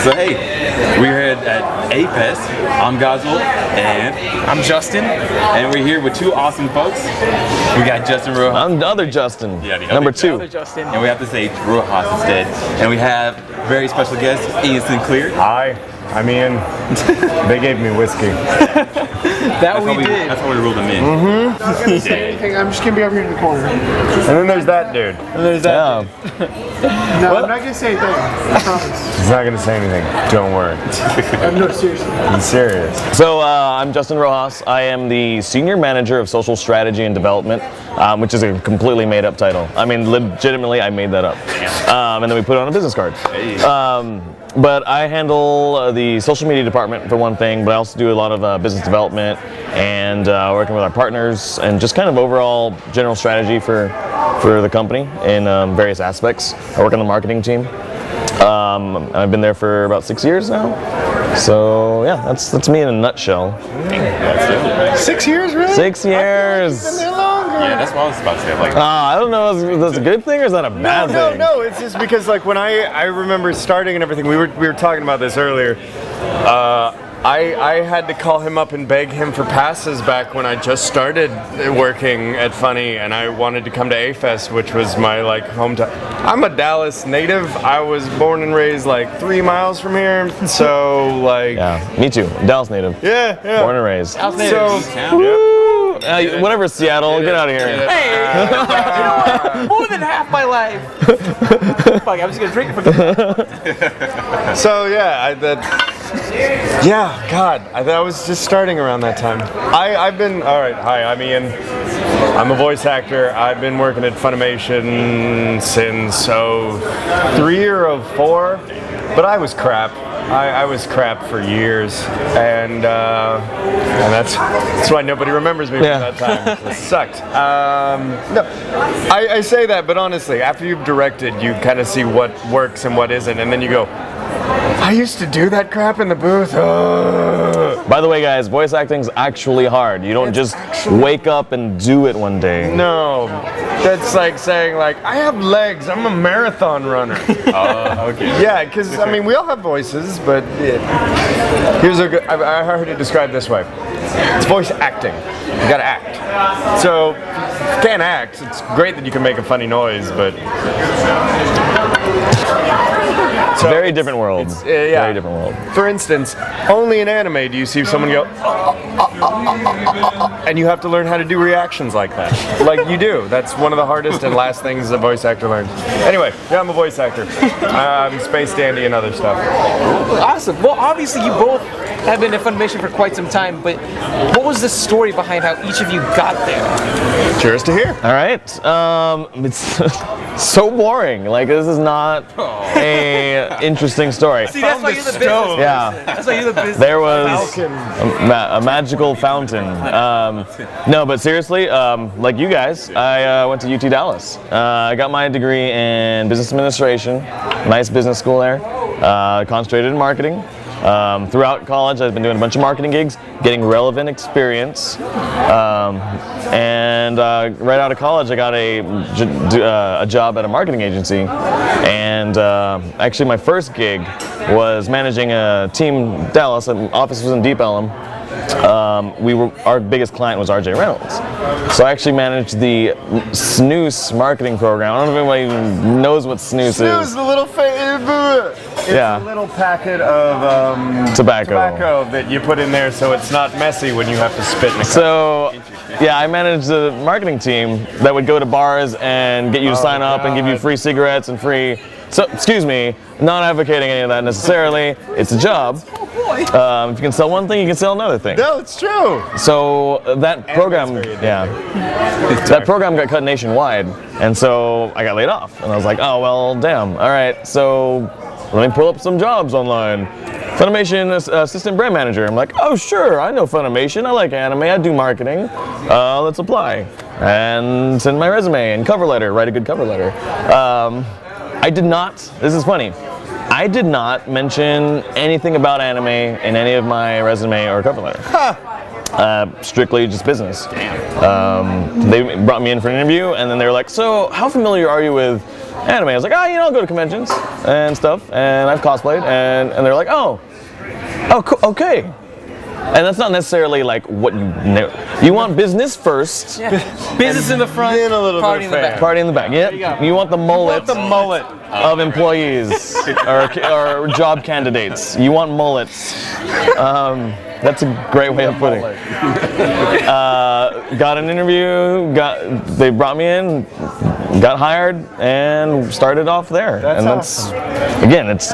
So hey, we're here at AnimeFest. I'm Gazul and I'm Justin, and we're here with two awesome folks. We got Justin Rojas. I'm the other Justin. Yeah, the number other two. other Justin. And we have to say Rojas instead. And we have very special guest Ian Sinclair. Hi, I'm Ian. They gave me whiskey. That's we did. That's how we ruled them in. I'm not gonna say anything. I'm just gonna be over here in the corner. And then there's that dude. And there's that. No, I'm not gonna say anything. I promise. He's not gonna say anything. Don't worry. No, seriously. He's serious. So I'm Justin Rojas. I am the Senior Manager of Social Strategy and Development, which is a completely made up title. I mean, legitimately, I made that up. And then we put it on a business card. But I handle the social media department for one thing, but I also do a lot of business development and working with our partners and just kind of overall general strategy for the company in various aspects. I work on the marketing team. I've been there for about 6 years now. So yeah, that's me in a nutshell. 6 years, really? 6 years. Been there longer. Yeah, that's what I was about to say. Like, I don't know if that's a good thing or is that a bad thing? No. It's just because like when I remember starting and everything, we were talking about this earlier. I had to call him up and beg him for passes back when I just started working at Funny, and I wanted to come to AnimeFest, which was my like hometown. I'm a Dallas native. I was born and raised like 3 miles from here, so like. Yeah, me too. Dallas native. Yeah. Born and raised. Dallas native. So, Woo! Whatever, Seattle, get out of here. Hey, you know what? More than half my life. Fuck, I'm just gonna drink it for the. So yeah, God, I was just starting around that time. I've been, all right, hi, I'm Ian. I'm a voice actor. I've been working at Funimation since 3 or 4, but I was crap. I was crap for years, and that's why nobody remembers me from that time. It sucked. No, I say that, but honestly, after you've directed, you kind of see what works and what isn't, and then you go, I used to do that crap in the booth. By the way, guys, voice acting's actually hard. You don't just wake up and do it one day. No, that's like saying like, I have legs, I'm a marathon runner. okay. Yeah, because I mean, we all have voices, but here's a good, I heard it described this way. It's voice acting. You gotta act. So, if you can't act, it's great that you can make a funny noise, but... It's a very different world. Yeah. Very different world. For instance, only in anime do you see someone go, and you have to learn how to do reactions like that. Like you do. That's one of the hardest and last things a voice actor learns. Anyway, yeah, I'm a voice actor. I'm Space Dandy and other stuff. Awesome. Well, obviously you both have been at Funimation for quite some time, but what was the story behind how each of you got there? Curious to hear. All right. It's so boring. Like, this is not a interesting story. See, that's why you're the business. Yeah. That's why you're the business. There was a magical fountain. No, but seriously, like you guys, I went to UT Dallas. I got my degree in business administration, nice business school there, concentrated in marketing. Throughout college, I've been doing a bunch of marketing gigs, getting relevant experience, and right out of college, I got a job at a marketing agency, and actually my first gig was managing a team in Dallas. The office was in Deep Ellum. Our biggest client was RJ Reynolds. So I actually managed the Snooze marketing program. I don't know if anybody even knows what Snooze is. Snooze, the little it's a little packet of tobacco that you put in there so it's not messy when you have to spit in a cup. So, yeah, I managed the marketing team that would go to bars and get you to sign up and give you free cigarettes and free... So, excuse me, not advocating any of that necessarily. It's a job. If you can sell one thing, you can sell another thing. No, it's true. So that program, that program got cut nationwide, and so I got laid off. And I was like, oh well, damn. All right, so let me pull up some jobs online. Funimation assistant brand manager. I'm like, oh sure, I know Funimation. I like anime. I do marketing. Let's apply and send my resume and cover letter. Write a good cover letter. I did not. This is funny. I did not mention anything about anime in any of my resume or cover letter. Strictly just business. They brought me in for an interview, and then they were like, so how familiar are you with anime? I was like, I'll go to conventions. and stuff, and I've cosplayed, and they're like, oh, okay. And that's not necessarily like what you want business first. Yeah. Business in the front, then a little party bit in the of back. Party in the back. Yep. You want the mullet. Of employees or job candidates. You want mullets. That's a great way of putting it. Got an interview, they brought me in, got hired, and started off there. That's again, it's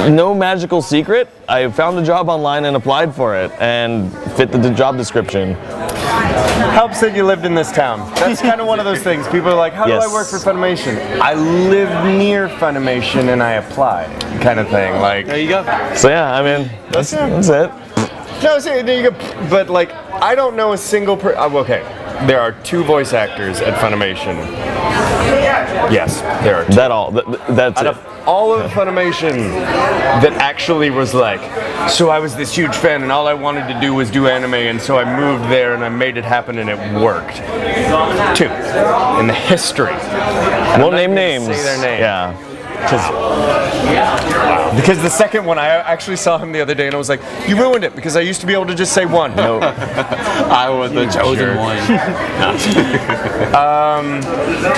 no magical secret. I found a job online and applied for it and fit the job description. Helps that you lived in this town. That's kind of one of those things. People are like, how do I work for Funimation? I live near Funimation and I apply, kind of thing. Like, There you go. So yeah, I mean, that's it. no, see, there you go. But like, I don't know a single okay, there are 2 voice actors at Funimation. Yes, there are 2. That's Out it. of all of Funimation that actually was like, so I was this huge fan and all I wanted to do was do anime, and so I moved there and I made it happen and it worked. 2 in the history. And Won't I'm not name gonna names. Say their name. Yeah. Because the second one, I actually saw him the other day and I was like, you ruined it because I used to be able to just say one. No. I was the chosen one.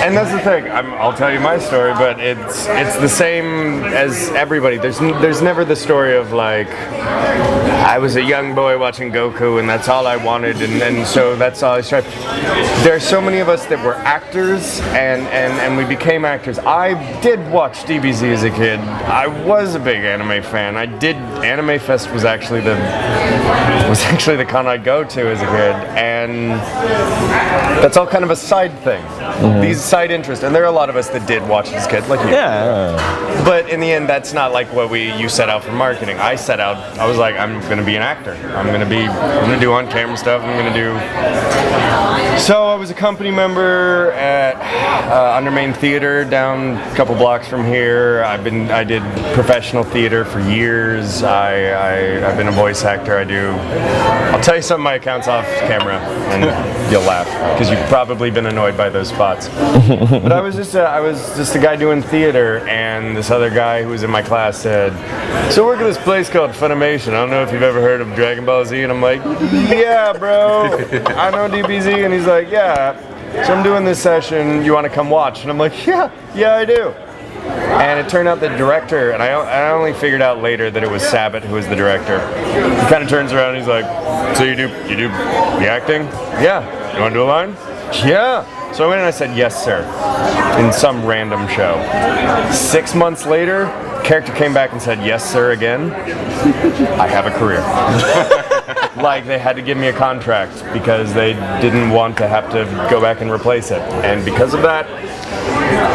And that's the thing. I'll tell you my story, but it's the same as everybody. There's never the story of like, I was a young boy watching Goku and that's all I wanted, and so that's all I tried. There are so many of us that were actors and we became actors. I did watch DBZ as a kid. I was a big anime fan. AnimeFest was actually the con I'd go to as a kid, and that's all kind of a side thing. These side interests, and there are a lot of us that did watch it as kids, like you. Yeah. But in the end, that's not like what you set out for marketing. I was like, I'm gonna be an actor. I'm gonna do on-camera stuff. So I was a company member at Under Main Theater down a couple blocks from here. I did professional theater for years. I've been a voice actor. I'll tell you some of my accounts off camera, and you'll laugh because you've probably been annoyed by those spots. But I was just a guy doing theater, and this other guy who was in my class said, "So I work at this place called Funimation. I don't know if you've ever heard of Dragon Ball Z." And I'm like, "Yeah, bro, I know DBZ." And he's like, "Yeah. So I'm doing this session. You want to come watch?" And I'm like, "Yeah, I do." And it turned out the director, and I only figured out later that it was Sabat who was the director. He kind of turns around and he's like, "So you do the acting?" "Yeah." "You want to do a line?" "Yeah." So I went and I said, "Yes, sir," in some random show. 6 months later, character came back and said, "Yes, sir," again. I have a career. Like, they had to give me a contract because they didn't want to have to go back and replace it. And because of that,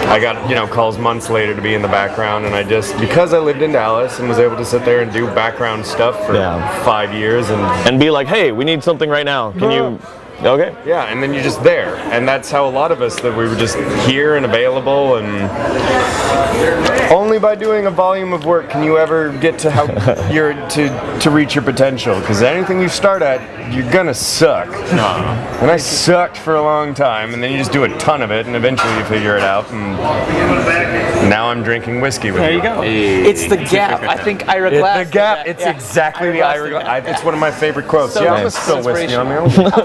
I got, calls months later to be in the background, and because I lived in Dallas and was able to sit there and do background stuff for 5 years and be like, hey, we need something right now. Can you? Okay. Yeah, and then you're just there, and that's how a lot of us that we were just here and available, and only by doing a volume of work can you ever get to how you're to reach your potential. Because anything you start at, you're gonna suck. And I sucked for a long time, and then you just do a ton of it, and eventually you figure it out. And now I'm drinking whiskey with There you go. It's the gap. I think Ira Glass. The gap. It's exactly the Ira Glass. It's one of my favorite quotes. So Yeah, I'm nice. gonna spill whiskey on me.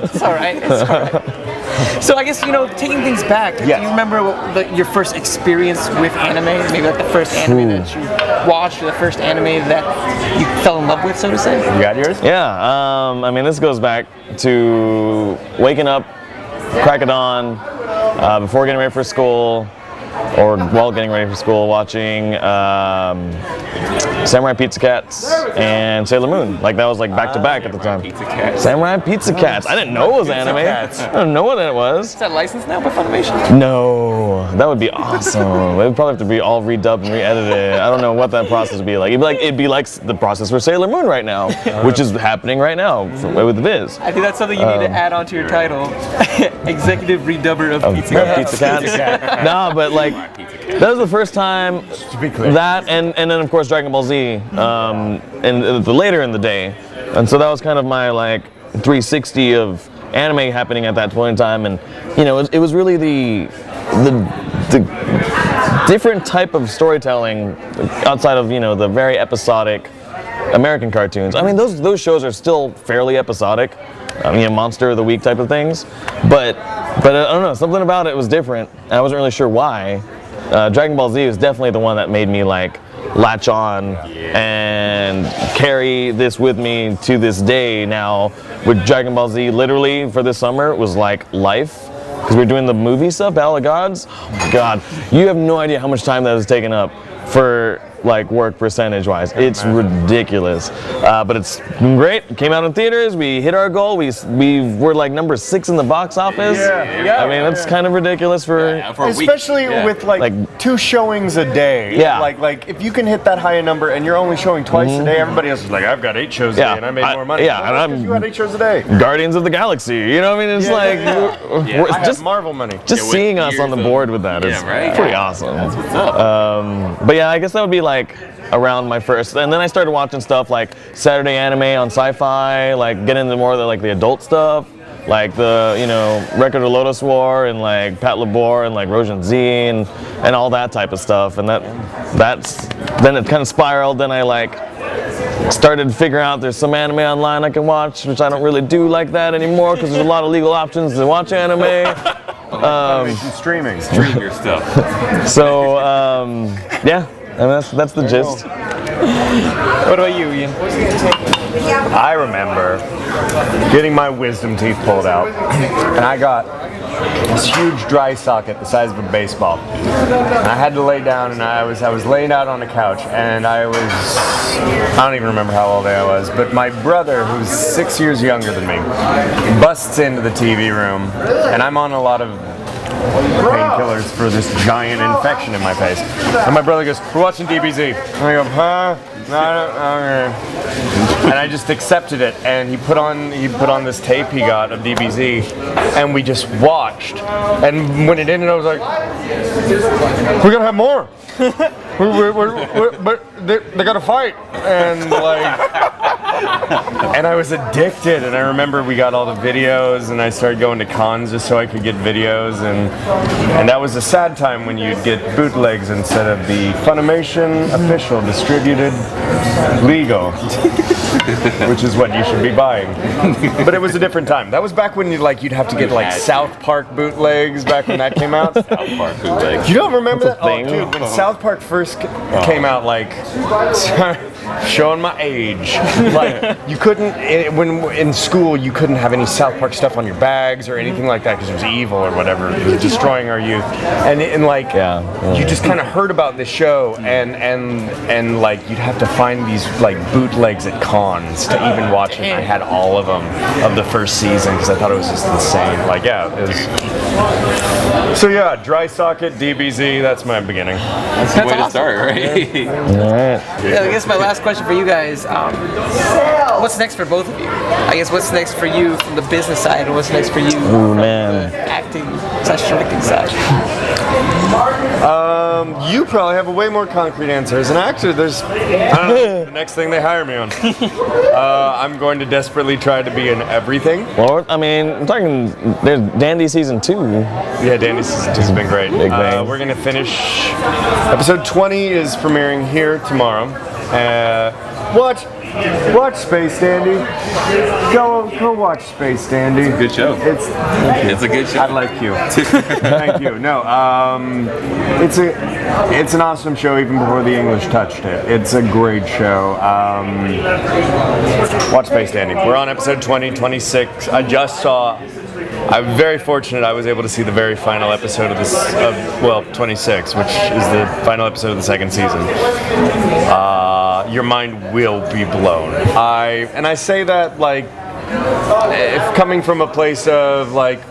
It's all right. It's all right. So I guess, taking things back, do you remember your first experience with anime? Maybe like the first anime that you watched, or the first anime that you fell in love with, so to say? You got yours? Yeah. I mean, this goes back to waking up, crack of dawn, before getting ready for school, or while getting ready for school, watching Samurai Pizza Cats and Sailor Moon. Like, that was like back to back at the time. Pizza Cats. Samurai Pizza Cats. I didn't know it was anime. I didn't know what it was. Is that licensed now by Funimation? No, that would be awesome. It would probably have to be all redubbed and re-edited. I don't know what that process would be like. It'd be like the process for Sailor Moon right now, which is happening right now with Viz. I think that's something you need to add onto your title. Executive redubber of Pizza Cats. Pizza Cats. No, but like, that was the first time that, and then of course Dragon Ball Z, and later in the day, and so that was kind of my like 360 of anime happening at that point in time, and it was really the different type of storytelling outside of, you know, the very episodic American cartoons. I mean, those shows are still fairly episodic. I mean, Monster of the Week type of things. But I don't know, something about it was different. And I wasn't really sure why. Dragon Ball Z was definitely the one that made me like latch on and carry this with me to this day now. With Dragon Ball Z, literally for this summer, it was like life. Because we're doing the movie stuff, Battle of Gods. Oh my God, you have no idea how much time that has taken up for like work percentage-wise. It's ridiculous, but it's been great. It came out in theaters. We hit our goal. We were like number 6 in the box office. I mean, that's kind of ridiculous for a especially week. with like 2 showings a day. Yeah. Like if you can hit that high a number and you're only showing twice a day, everybody else is like, I've got 8 shows a day and I made more money. Yeah, and because you had 8 shows a day. Guardians of the Galaxy. You know what I mean? It's I have just Marvel money. just seeing us on the board with that is pretty awesome. That's what's up. But yeah, I guess that would be like around my first, and then I started watching stuff like Saturday anime on Sci-Fi, like get into more of the adult stuff, like the, you know, Record of Lotus War and like Pat Labor and like Rojas and Ian and all that type of stuff. And that's then it kind of spiraled. Then I like started figuring out there's some anime online I can watch, which I don't really do like that anymore because there's a lot of legal options to watch anime. Streaming. Stream your stuff. So yeah, and that's the gist. What about you, Ian? I remember getting my wisdom teeth pulled out, and I got this huge dry socket the size of a baseball. And I had to lay down, and I was laying out on a couch, and I don't even remember how old I was, but my brother, who's 6 years younger than me, busts into the TV room, and I'm on a lot of painkillers for this giant infection in my face. And my brother goes, "We're watching DBZ." And I go, "Huh? No, okay." And I just accepted it, and he put on this tape he got of DBZ, and we just watched. And when it ended, I was like, "We're gonna have more." But they gotta fight, and and I was addicted. And I remember we got all the videos, and I started going to cons just so I could get videos, and that was a sad time when you'd get bootlegs instead of the Funimation official distributed legal, which is what you should be buying. But it was a different time. That was back when you'd have to get like South Park bootlegs back when that came out. South Park bootleg. You don't remember that? thing. Oh, dude, when South Park first came out, showing my age. Like, you couldn't, when in school, you couldn't have any South Park stuff on your bags or anything like that because it was evil or whatever. It was destroying our youth. And you just kind of heard about this show, and like, you'd have to find these like bootlegs at cons to even watch it. I had all of them of the first season because I thought it was just insane. Like, yeah, it was. So yeah, dry socket, DBZ, that's my beginning. That's the way to start, right? Yeah, I guess my last question for you guys, what's next for both of you? I guess what's next for you from the business side, and what's next for you from the acting / directing side? You probably have a way more concrete answer. As an actor, there's the next thing they hire me on. I'm going to desperately try to be in everything. Well, I mean, I'm talking, there's Dandy season 2. Yeah, Dandy season 2 has been great. Big thing. We're gonna finish. Episode 20 is premiering here tomorrow. Watch Space Dandy. Go watch Space Dandy. Good show. It's a good show. I like you. Thank you. No, it's an awesome show even before the English touched it. It's a great show. Watch Space Dandy. We're on episode 20, 26. I'm very fortunate I was able to see the very final episode of this, 26, which is the final episode of the second season. Your mind will be blown. I say that like, if coming from a place of like,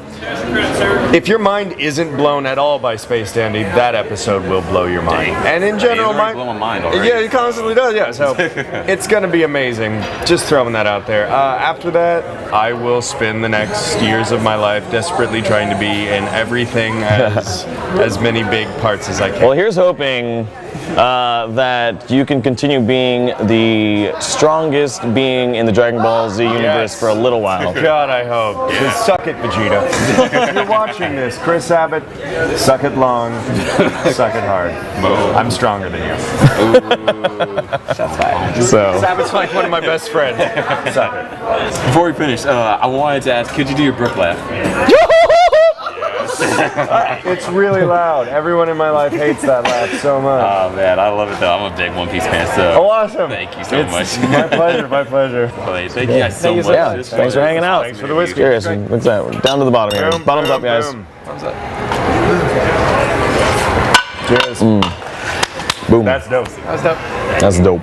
if your mind isn't blown at all by Space Dandy, that episode will blow your mind. And in general, blow my mind already. Yeah, it constantly does. Yeah, so it's gonna be amazing. Just throwing that out there. After that, I will spend the next years of my life desperately trying to be in everything as many big parts as I can. Well, here's hoping that you can continue being the strongest being in the Dragon Ball Z universe for a little while. God, I hope. Suck it, Vegeta. If you're watching this, Chris Abbott, suck it long, suck it hard. I'm stronger than you. Shots fired. So Abbott's like one of my best friends. Suck it. Before we finish, I wanted to ask, could you do your Brook laugh? It's really loud. Everyone in my life hates that laugh so much. Oh man, I love it though. I'm a big One Piece fan, so Oh, awesome. thank you so much. My pleasure, my pleasure. Thank you guys so much. yeah, thanks for hanging out. Thanks for the whiskey. Cheers. What's that? We're down to the bottom here. Boom, Bottoms boom, up, guys. boom. Cheers. Boom. That's dope. That was dope. That's dope.